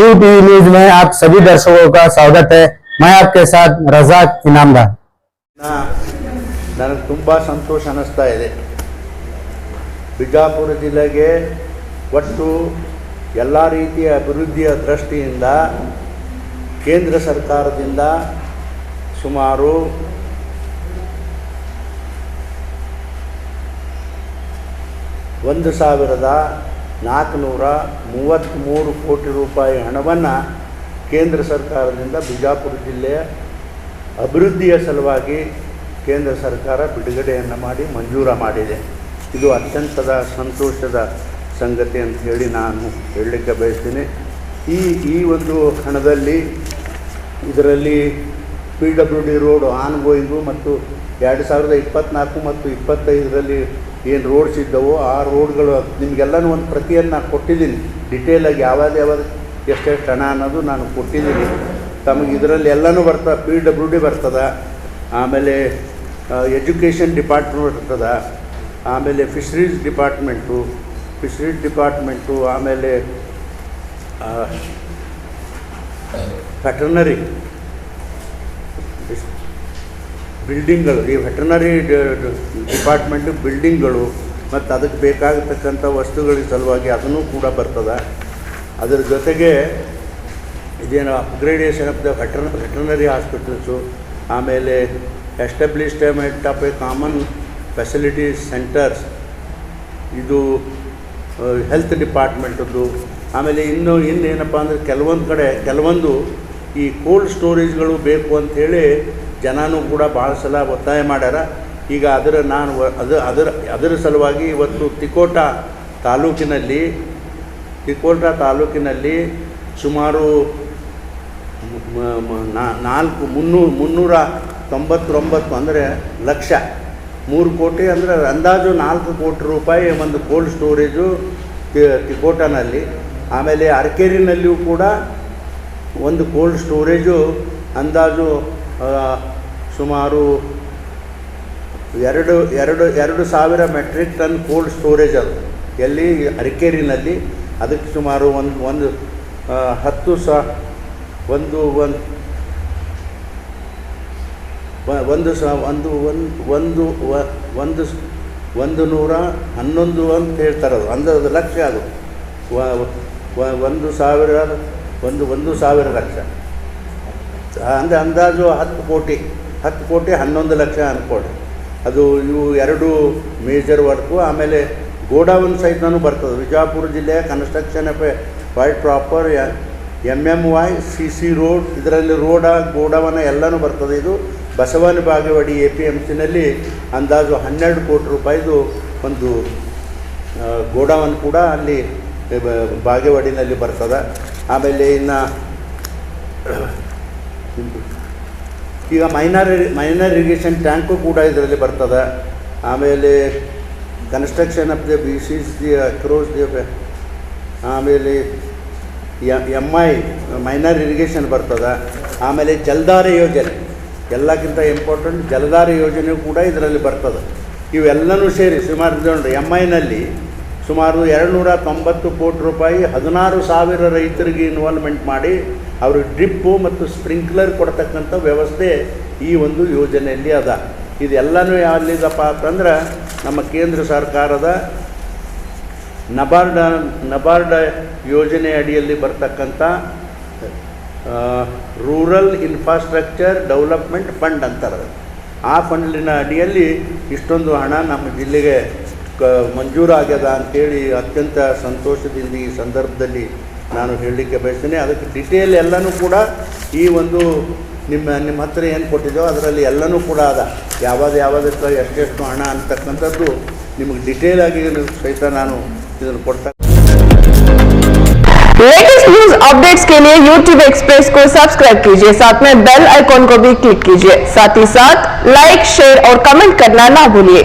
Hindu TV news में आप सभी दर्शकों का स्वागत है। मैं आपके साथ रजाक इनामदार। ನನಗೆ ತುಂಬ ಸಂತೋಷ ಅನ್ನಿಸ್ತಾ ಇದೆ. ಬಿಜಾಪುರ ಜಿಲ್ಲೆಗೆ ಒಟ್ಟು ಎಲ್ಲ ರೀತಿಯ ಅಭಿವೃದ್ಧಿಯ ದೃಷ್ಟಿಯಿಂದ ಕೇಂದ್ರ ಸರ್ಕಾರದಿಂದ ಸುಮಾರು $1,433 ಕೋಟಿ ರೂಪಾಯಿ ಹಣವನ್ನು ಕೇಂದ್ರ ಸರ್ಕಾರದಿಂದ ಬಿಜಾಪುರ ಜಿಲ್ಲೆಯ ಅಭಿವೃದ್ಧಿಯ ಸಲುವಾಗಿ ಕೇಂದ್ರ ಸರ್ಕಾರ ಬಿಡುಗಡೆಯನ್ನು ಮಾಡಿ ಮಂಜೂರು ಮಾಡಿದೆ. ಇದು ಅತ್ಯಂತದ ಸಂತೋಷದ ಸಂಗತಿ ಅಂತ ಹೇಳಿ ನಾನು ಹೇಳಲಿಕ್ಕೆ ಬಯಸ್ತೀನಿ. ಈ ಒಂದು ಹಣದಲ್ಲಿ ಇದರಲ್ಲಿ PWD ರೋಡ್ ಆನ್ಗೋಯಿಂಗು ಮತ್ತು 2024 ಮತ್ತು 25ರಲ್ಲಿ ಏನು ರೋಡ್ಸ್ ಇದ್ದವೋ ಆ ರೋಡ್ಗಳು ನಿಮಗೆಲ್ಲನೂ ಒಂದು ಪ್ರತಿಯನ್ನು ಕೊಟ್ಟಿದ್ದೀನಿ. ಡಿಟೇಲಾಗಿ ಯಾವ್ದು ಎಷ್ಟೆಷ್ಟು ಹಣ ಅನ್ನೋದು ನಾನು ಕೊಟ್ಟಿದ್ದೀನಿ ತಮಗೆ. ಇದರಲ್ಲಿ ಎಲ್ಲನೂ PWD ಬರ್ತದೆ, ಆಮೇಲೆ ಎಜುಕೇಷನ್ ಡಿಪಾರ್ಟ್ಮೆಂಟ್ ಬರ್ತದೆ, ಆಮೇಲೆ ಫಿಶರೀಸ್ ಡಿಪಾರ್ಟ್ಮೆಂಟು, ಆಮೇಲೆ ವೆಟರ್ನರಿ ಬಿಲ್ಡಿಂಗ್ಗಳು, ಈ ವೆಟರ್ನರಿ ಡಿಪಾರ್ಟ್ಮೆಂಟು ಬಿಲ್ಡಿಂಗ್ಗಳು ಮತ್ತು ಅದಕ್ಕೆ ಬೇಕಾಗತಕ್ಕಂಥ ವಸ್ತುಗಳ ಸಲುವಾಗಿ ಅದನ್ನು ಕೂಡ ಬರ್ತದೆ. ಅದರ ಜೊತೆಗೆ ಇದೇನು upgradation of the veterinary hospitals, ಆಮೇಲೆ establishment of a common facilities centres, ಇದು ಹೆಲ್ತ್ ಡಿಪಾರ್ಟ್ಮೆಂಟದ್ದು. ಆಮೇಲೆ ಇನ್ನೇನಪ್ಪ ಅಂದರೆ ಕೆಲವೊಂದು ಈ ಕೋಲ್ಡ್ ಸ್ಟೋರೇಜ್ಗಳು ಬೇಕು ಅಂಥೇಳಿ ಜನನೂ ಕೂಡ ಭಾಳ ಸಲ ಒತ್ತಾಯ ಮಾಡ್ಯಾರ. ಈಗ ಅದರ ಸಲುವಾಗಿ ಇವತ್ತು ತಿಕೋಟಾ ತಾಲೂಕಿನಲ್ಲಿ ಸುಮಾರು 399 ಅಂದರೆ ಲಕ್ಷ, 3 ಕೋಟಿ ಅಂದರೆ ಅಂದಾಜು 4 ಕೋಟಿ ರೂಪಾಯಿ ಒಂದು ಕೋಲ್ಡ್ ಸ್ಟೋರೇಜು ತಿಕೋಟಾನಲ್ಲಿ. ಆಮೇಲೆ ಅರಕೇರಿನಲ್ಲಿಯೂ ಕೂಡ ಒಂದು ಕೋಲ್ಡ್ ಸ್ಟೋರೇಜು ಅಂದಾಜು ಸುಮಾರು 2,000 ಮೆಟ್ರಿಕ್ ಟನ್ ಕೋಲ್ಡ್ ಸ್ಟೋರೇಜ್ ಅದು ಎಲ್ಲಿ ಅರಕೇರಿನಲ್ಲಿ. ಅದಕ್ಕೆ ಸುಮಾರು ಒಂದು 111 ಅಂತ ಹೇಳ್ತಾರೆ. ಅದು ಅಂದಾಜು ಲಕ್ಷ, ಅದು 1,000 ಲಕ್ಷ ಅಂದರೆ ಅಂದಾಜು 10 ಕೋಟಿ 11 ಲಕ್ಷ ಅಂದ್ಕೊಳ್ಳಿ. ಅದು ಇವು 2 ಮೇಜರ್ ವರ್ಕು. ಆಮೇಲೆ ಗೋಡೌನ್ ಸಹಿತನೂ ಬರ್ತದೆ. ವಿಜಯಪುರ ಜಿಲ್ಲೆಯ construction of A white proper MMY CC road, ಇದರಲ್ಲಿ ಗೋಡೌನ್ ಎಲ್ಲನೂ ಬರ್ತದೆ. ಇದು ಬಸವನ ಬಾಗೇವಾಡಿ APMCನಲ್ಲಿ ಅಂದಾಜು 12 ಕೋಟಿ ರೂಪಾಯಿದು ಒಂದು ಗೋಡೌನ್ ಕೂಡ ಅಲ್ಲಿ ಬಾಗೇವಾಡಿನಲ್ಲಿ ಬರ್ತದೆ. ಆಮೇಲೆ ಇನ್ನು ಈಗ ಮೈನರ್ ಇರಿಗೇಷನ್ ಟ್ಯಾಂಕು ಕೂಡ ಇದರಲ್ಲಿ ಬರ್ತದೆ. ಆಮೇಲೆ construction of the BCs across the, ಆಮೇಲೆ MI ಮೈನರ್ ಇರಿಗೇಷನ್ ಬರ್ತದೆ. ಆಮೇಲೆ ಜಲಧಾರೆ ಯೋಜನೆ, ಎಲ್ಲಕ್ಕಿಂತ ಇಂಪಾರ್ಟೆಂಟ್ ಜಲಧಾರೆ ಯೋಜನೆಯೂ ಕೂಡ ಇದರಲ್ಲಿ ಬರ್ತದೆ. ಇವೆಲ್ಲನೂ ಸೇರಿ ಸುಮಾರು MIನಲ್ಲಿ ಸುಮಾರು 290 ಕೋಟಿ ರೂಪಾಯಿ 16,000 ರೈತರಿಗೆ ಇನ್ವಾಲ್ವ್ಮೆಂಟ್ ಮಾಡಿ ಅವರು ಡ್ರಿಪ್ಪು ಮತ್ತು ಸ್ಪ್ರಿಂಕ್ಲರ್ ಕೊಡ್ತಕ್ಕಂಥ ವ್ಯವಸ್ಥೆ ಈ ಒಂದು ಯೋಜನೆಯಲ್ಲಿ ಅದ. ಇದೆಲ್ಲನೂ ಯಾವ್ದಿದಪ್ಪ ಅಂತಂದ್ರೆ ನಮ್ಮ ಕೇಂದ್ರ ಸರ್ಕಾರದ ನಬಾರ್ಡ್ ಯೋಜನೆ ಅಡಿಯಲ್ಲಿ ಬರ್ತಕ್ಕಂಥ ರೂರಲ್ ಇನ್ಫ್ರಾಸ್ಟ್ರಕ್ಚರ್ ಡೆವಲಪ್ಮೆಂಟ್ ಫಂಡ್ ಅಂತಾರೆ. ಆ ಫಂಡಿನ ಅಡಿಯಲ್ಲಿ ಇಷ್ಟೊಂದು ಹಣ ನಮ್ಮ ಜಿಲ್ಲೆಗೆ ಮಂಜೂರಾಗ್ಯದ ಅಂಥೇಳಿ ಅತ್ಯಂತ ಸಂತೋಷದಿಂದ ಈ ಸಂದರ್ಭದಲ್ಲಿ ನಾನು ಹೇಳಲಿಕ್ಕೆ ಬಯಸ್ತೀನಿ. ಅದಕ್ಕೆ ಡಿಟೇಲ್ ಎಲ್ಲನೂ ಕೂಡ ಈ ಒಂದು ನಿಮ್ಮ ಹತ್ರ ಏನು ಕೊಟ್ಟಿದ್ದೆವೋ ಅದರಲ್ಲಿ ಎಲ್ಲನೂ ಕೂಡ ಅದ. ಯಾವುದಕ್ಕೆ ಎಷ್ಟೆಷ್ಟು ಹಣ ಅಂತಕ್ಕಂಥದ್ದು ನಿಮಗೆ ಡಿಟೇಲ್ ಆಗಿ ಸಹಿತ ನಾನು ಇದನ್ನು ಕೊಡ್ತಾ. लेटेस्ट न्यूज अपडेट्स के लिए YouTube एक्सप्रेस को सब्सक्राइब कीजिए, साथ में बेल आइकॉन को भी क्लिक कीजिए। साथ ही साथ लाइक, शेयर और कमेंट करना ना भूलिए।